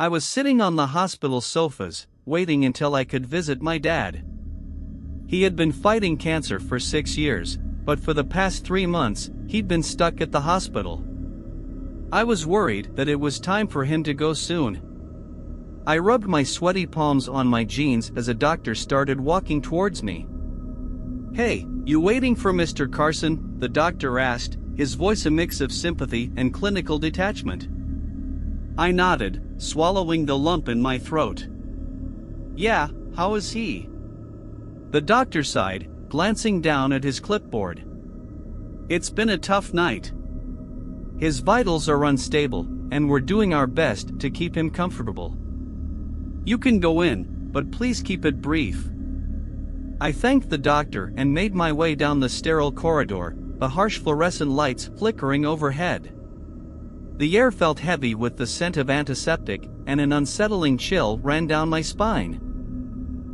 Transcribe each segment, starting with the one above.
I was sitting on the hospital sofas, waiting until I could visit my dad. He had been fighting cancer for 6 years, but for the past 3 months, he'd been stuck at the hospital. I was worried that it was time for him to go soon. I rubbed my sweaty palms on my jeans as a doctor started walking towards me. "Hey, you waiting for Mr. Carson?" the doctor asked, his voice a mix of sympathy and clinical detachment. I nodded, swallowing the lump in my throat. "Yeah, how is he?" The doctor sighed, glancing down at his clipboard. "It's been a tough night. His vitals are unstable, and we're doing our best to keep him comfortable. You can go in, but please keep it brief." I thanked the doctor and made my way down the sterile corridor, the harsh fluorescent lights flickering overhead. The air felt heavy with the scent of antiseptic, and an unsettling chill ran down my spine.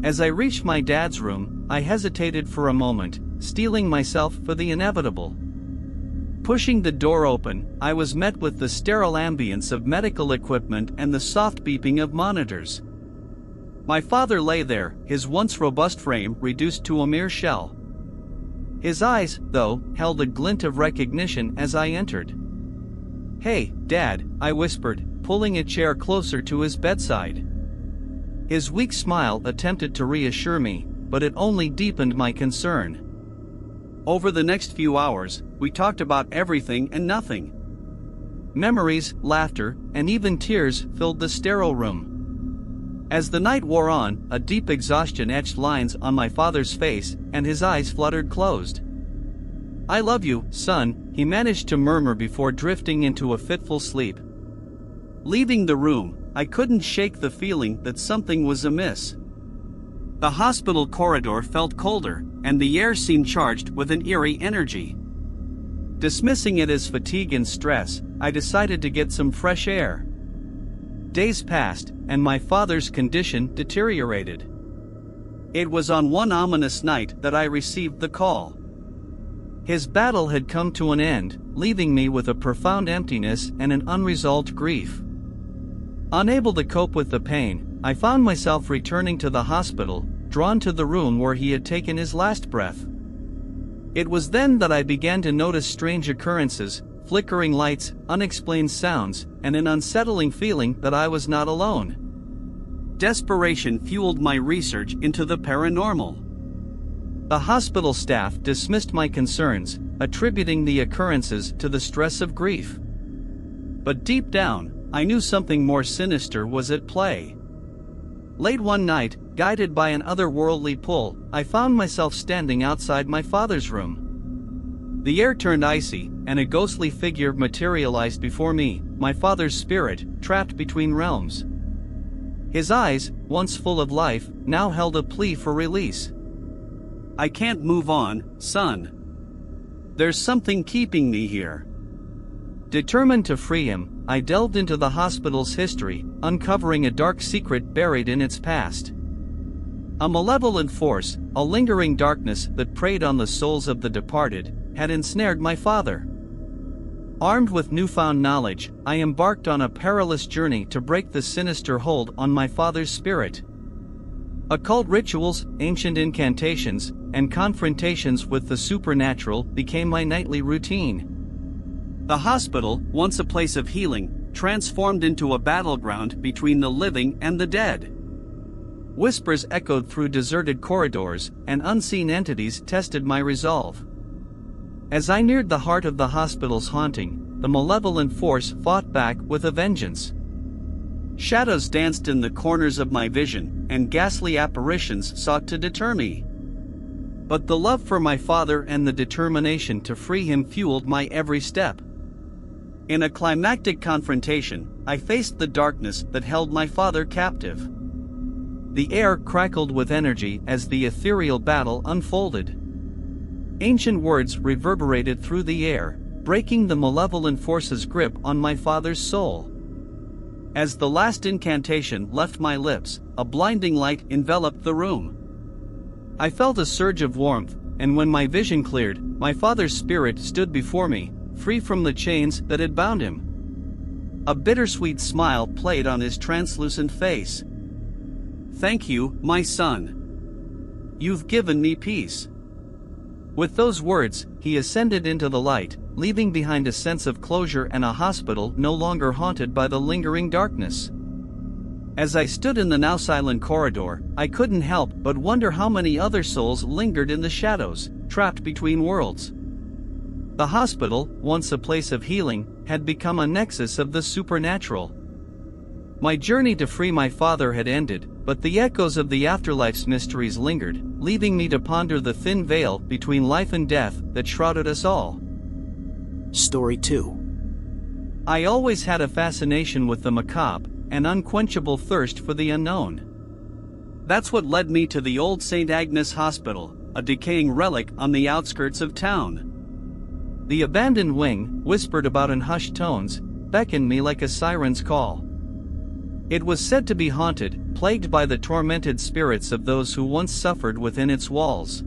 As I reached my dad's room, I hesitated for a moment, steeling myself for the inevitable. Pushing the door open, I was met with the sterile ambience of medical equipment and the soft beeping of monitors. My father lay there, his once robust frame reduced to a mere shell. His eyes, though, held a glint of recognition as I entered. "Hey, Dad," I whispered, pulling a chair closer to his bedside. His weak smile attempted to reassure me, but it only deepened my concern. Over the next few hours, we talked about everything and nothing. Memories, laughter, and even tears filled the sterile room. As the night wore on, a deep exhaustion etched lines on my father's face, and his eyes fluttered closed. "I love you, son," he managed to murmur before drifting into a fitful sleep. Leaving the room, I couldn't shake the feeling that something was amiss. The hospital corridor felt colder, and the air seemed charged with an eerie energy. Dismissing it as fatigue and stress, I decided to get some fresh air. Days passed, and my father's condition deteriorated. It was on one ominous night that I received the call. His battle had come to an end, leaving me with a profound emptiness and an unresolved grief. Unable to cope with the pain, I found myself returning to the hospital, drawn to the room where he had taken his last breath. It was then that I began to notice strange occurrences, flickering lights, unexplained sounds, and an unsettling feeling that I was not alone. Desperation fueled my research into the paranormal. The hospital staff dismissed my concerns, attributing the occurrences to the stress of grief. But deep down, I knew something more sinister was at play. Late one night, guided by an otherworldly pull, I found myself standing outside my father's room. The air turned icy, and a ghostly figure materialized before me, my father's spirit, trapped between realms. His eyes, once full of life, now held a plea for release. "I can't move on, son. There's something keeping me here." Determined to free him, I delved into the hospital's history, uncovering a dark secret buried in its past. A malevolent force, a lingering darkness that preyed on the souls of the departed, had ensnared my father. Armed with newfound knowledge, I embarked on a perilous journey to break the sinister hold on my father's spirit. Occult rituals, ancient incantations, and confrontations with the supernatural became my nightly routine. The hospital, once a place of healing, transformed into a battleground between the living and the dead. Whispers echoed through deserted corridors, and unseen entities tested my resolve. As I neared the heart of the hospital's haunting, the malevolent force fought back with a vengeance. Shadows danced in the corners of my vision, and ghastly apparitions sought to deter me. But the love for my father and the determination to free him fueled my every step. In a climactic confrontation, I faced the darkness that held my father captive. The air crackled with energy as the ethereal battle unfolded. Ancient words reverberated through the air, breaking the malevolent force's grip on my father's soul. As the last incantation left my lips, a blinding light enveloped the room. I felt a surge of warmth, and when my vision cleared, my father's spirit stood before me, free from the chains that had bound him. A bittersweet smile played on his translucent face. "Thank you, my son. You've given me peace." With those words, he ascended into the light, leaving behind a sense of closure and a hospital no longer haunted by the lingering darkness. As I stood in the now silent corridor, I couldn't help but wonder how many other souls lingered in the shadows, trapped between worlds. The hospital, once a place of healing, had become a nexus of the supernatural. My journey to free my father had ended, but the echoes of the afterlife's mysteries lingered, leaving me to ponder the thin veil between life and death that shrouded us all. Story 2. I always had a fascination with the macabre, an unquenchable thirst for the unknown. That's what led me to the old St. Agnes Hospital, a decaying relic on the outskirts of town. The abandoned wing, whispered about in hushed tones, beckoned me like a siren's call. It was said to be haunted, plagued by the tormented spirits of those who once suffered within its walls.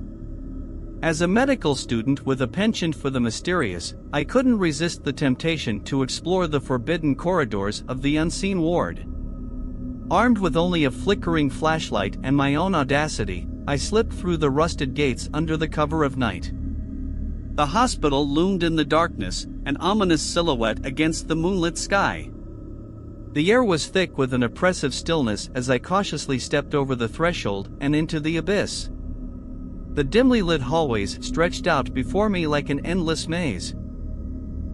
As a medical student with a penchant for the mysterious, I couldn't resist the temptation to explore the forbidden corridors of the unseen ward. Armed with only a flickering flashlight and my own audacity, I slipped through the rusted gates under the cover of night. The hospital loomed in the darkness, an ominous silhouette against the moonlit sky. The air was thick with an oppressive stillness as I cautiously stepped over the threshold and into the abyss. The dimly lit hallways stretched out before me like an endless maze.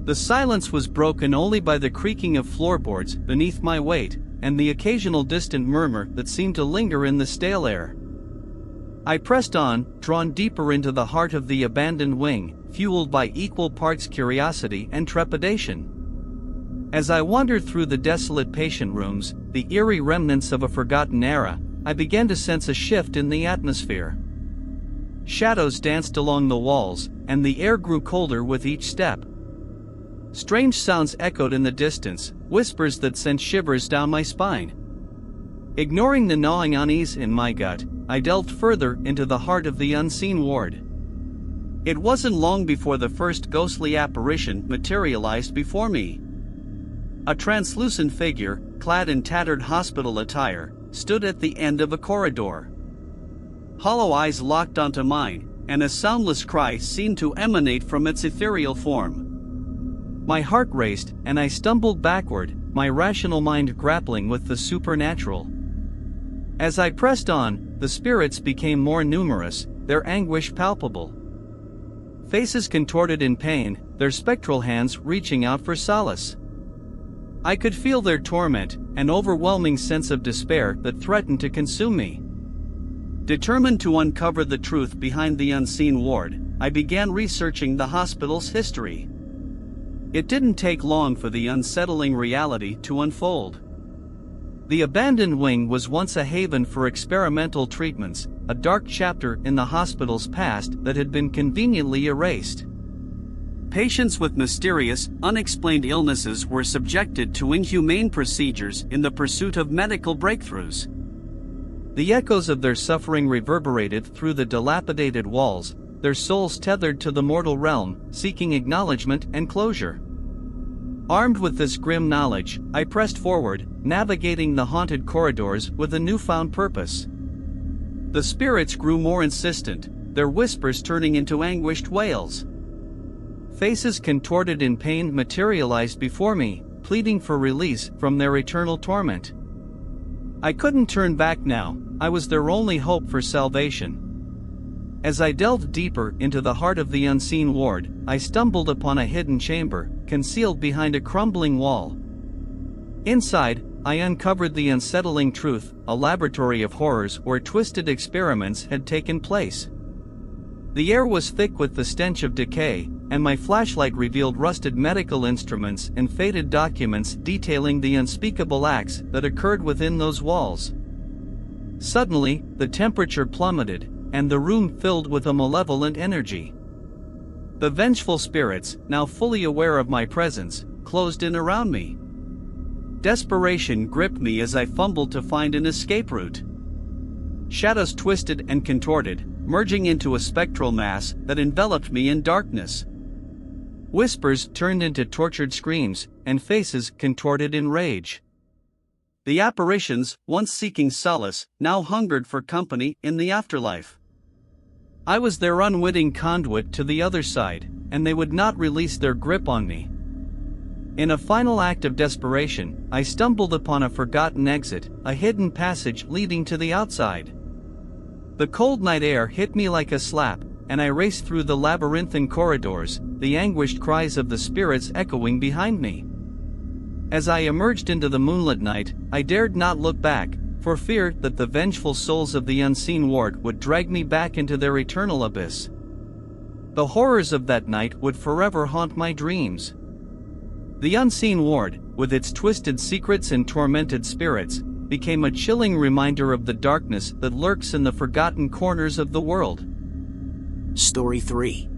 The silence was broken only by the creaking of floorboards beneath my weight, and the occasional distant murmur that seemed to linger in the stale air. I pressed on, drawn deeper into the heart of the abandoned wing, fueled by equal parts curiosity and trepidation. As I wandered through the desolate patient rooms, the eerie remnants of a forgotten era, I began to sense a shift in the atmosphere. Shadows danced along the walls, and the air grew colder with each step. Strange sounds echoed in the distance, whispers that sent shivers down my spine. Ignoring the gnawing unease in my gut, I delved further into the heart of the unseen ward. It wasn't long before the first ghostly apparition materialized before me. A translucent figure, clad in tattered hospital attire, stood at the end of a corridor. Hollow eyes locked onto mine, and a soundless cry seemed to emanate from its ethereal form. My heart raced, and I stumbled backward, my rational mind grappling with the supernatural. As I pressed on, the spirits became more numerous, their anguish palpable. Faces contorted in pain, their spectral hands reaching out for solace. I could feel their torment, an overwhelming sense of despair that threatened to consume me. Determined to uncover the truth behind the unseen ward, I began researching the hospital's history. It didn't take long for the unsettling reality to unfold. The abandoned wing was once a haven for experimental treatments, a dark chapter in the hospital's past that had been conveniently erased. Patients with mysterious, unexplained illnesses were subjected to inhumane procedures in the pursuit of medical breakthroughs. The echoes of their suffering reverberated through the dilapidated walls, their souls tethered to the mortal realm, seeking acknowledgement and closure. Armed with this grim knowledge, I pressed forward, navigating the haunted corridors with a newfound purpose. The spirits grew more insistent, their whispers turning into anguished wails. Faces contorted in pain materialized before me, pleading for release from their eternal torment. I couldn't turn back now, I was their only hope for salvation. As I delved deeper into the heart of the unseen ward, I stumbled upon a hidden chamber, concealed behind a crumbling wall. Inside, I uncovered the unsettling truth, a laboratory of horrors where twisted experiments had taken place. The air was thick with the stench of decay, and my flashlight revealed rusted medical instruments and faded documents detailing the unspeakable acts that occurred within those walls. Suddenly, the temperature plummeted, and the room filled with a malevolent energy. The vengeful spirits, now fully aware of my presence, closed in around me. Desperation gripped me as I fumbled to find an escape route. Shadows twisted and contorted, merging into a spectral mass that enveloped me in darkness. Whispers turned into tortured screams, and faces contorted in rage. The apparitions, once seeking solace, now hungered for company in the afterlife. I was their unwitting conduit to the other side, and they would not release their grip on me. In a final act of desperation, I stumbled upon a forgotten exit, a hidden passage leading to the outside. The cold night air hit me like a slap, and I raced through the labyrinthine corridors, the anguished cries of the spirits echoing behind me. As I emerged into the moonlit night, I dared not look back, for fear that the vengeful souls of the unseen ward would drag me back into their eternal abyss. The horrors of that night would forever haunt my dreams. The unseen ward, with its twisted secrets and tormented spirits, became a chilling reminder of the darkness that lurks in the forgotten corners of the world. Story 3.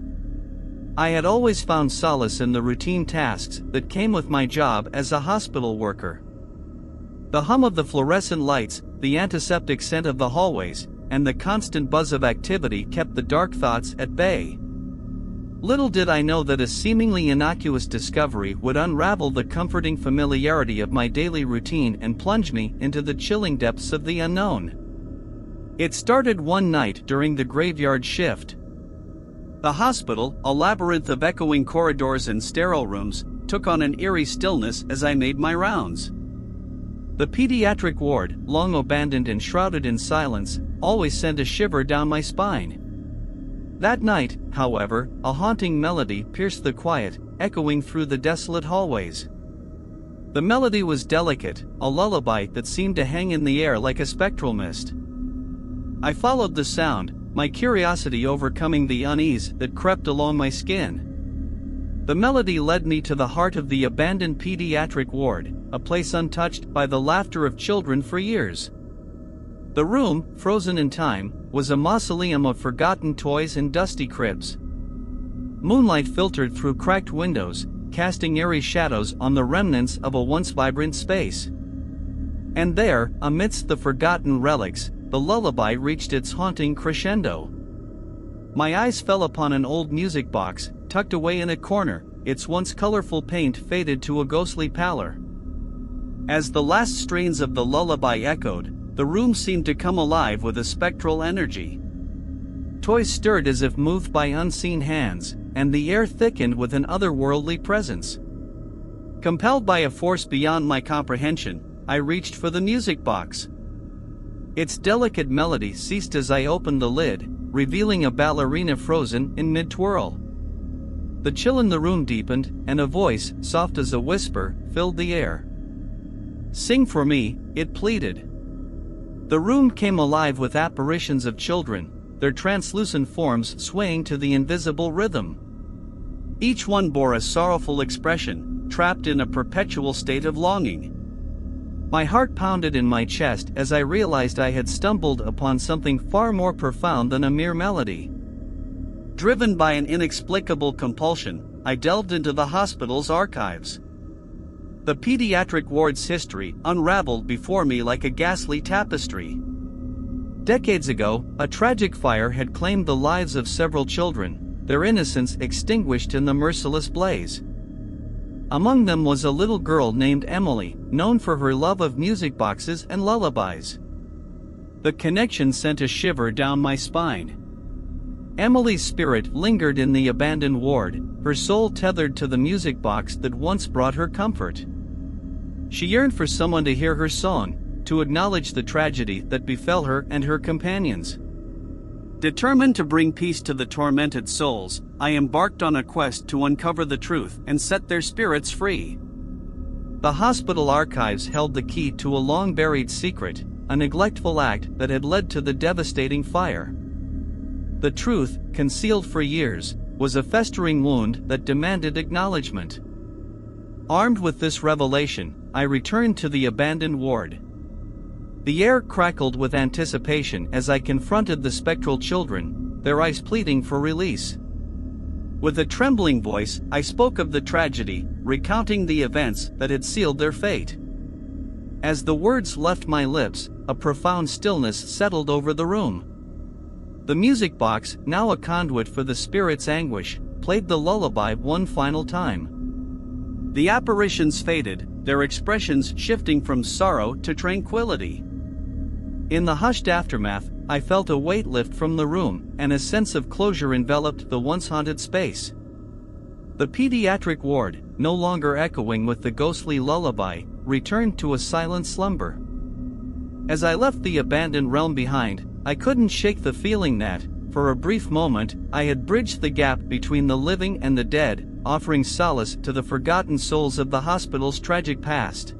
I had always found solace in the routine tasks that came with my job as a hospital worker. The hum of the fluorescent lights, the antiseptic scent of the hallways, and the constant buzz of activity kept the dark thoughts at bay. Little did I know that a seemingly innocuous discovery would unravel the comforting familiarity of my daily routine and plunge me into the chilling depths of the unknown. It started one night during the graveyard shift. The hospital, a labyrinth of echoing corridors and sterile rooms, took on an eerie stillness as I made my rounds. The pediatric ward, long abandoned and shrouded in silence, always sent a shiver down my spine. That night, however, a haunting melody pierced the quiet, echoing through the desolate hallways. The melody was delicate, a lullaby that seemed to hang in the air like a spectral mist. I followed the sound, my curiosity overcoming the unease that crept along my skin. The melody led me to the heart of the abandoned pediatric ward, a place untouched by the laughter of children for years. The room, frozen in time, was a mausoleum of forgotten toys and dusty cribs. Moonlight filtered through cracked windows, casting eerie shadows on the remnants of a once vibrant space. And there, amidst the forgotten relics, the lullaby reached its haunting crescendo. My eyes fell upon an old music box, tucked away in a corner, its once colorful paint faded to a ghostly pallor. As the last strains of the lullaby echoed, the room seemed to come alive with a spectral energy. Toys stirred as if moved by unseen hands, and the air thickened with an otherworldly presence. Compelled by a force beyond my comprehension, I reached for the music box. Its delicate melody ceased as I opened the lid, revealing a ballerina frozen in mid-twirl. The chill in the room deepened, and a voice, soft as a whisper, filled the air. "Sing for me," it pleaded. The room came alive with apparitions of children, their translucent forms swaying to the invisible rhythm. Each one bore a sorrowful expression, trapped in a perpetual state of longing. My heart pounded in my chest as I realized I had stumbled upon something far more profound than a mere melody. Driven by an inexplicable compulsion, I delved into the hospital's archives. The pediatric ward's history unraveled before me like a ghastly tapestry. Decades ago, a tragic fire had claimed the lives of several children, their innocence extinguished in the merciless blaze. Among them was a little girl named Emily, known for her love of music boxes and lullabies. The connection sent a shiver down my spine. Emily's spirit lingered in the abandoned ward, her soul tethered to the music box that once brought her comfort. She yearned for someone to hear her song, to acknowledge the tragedy that befell her and her companions. Determined to bring peace to the tormented souls, I embarked on a quest to uncover the truth and set their spirits free. The hospital archives held the key to a long-buried secret, a neglectful act that had led to the devastating fire. The truth, concealed for years, was a festering wound that demanded acknowledgement. Armed with this revelation, I returned to the abandoned ward. The air crackled with anticipation as I confronted the spectral children, their eyes pleading for release. With a trembling voice, I spoke of the tragedy, recounting the events that had sealed their fate. As the words left my lips, a profound stillness settled over the room. The music box, now a conduit for the spirit's anguish, played played the lullaby one final time. The apparitions faded, their expressions shifting from sorrow to tranquility. In the hushed aftermath, I felt a weight lift from the room, and a sense of closure enveloped the once haunted space. The pediatric ward, no longer echoing with the ghostly lullaby, returned to a silent slumber. As I left the abandoned realm behind, I couldn't shake the feeling that, for a brief moment, I had bridged the gap between the living and the dead, offering solace to the forgotten souls of the hospital's tragic past.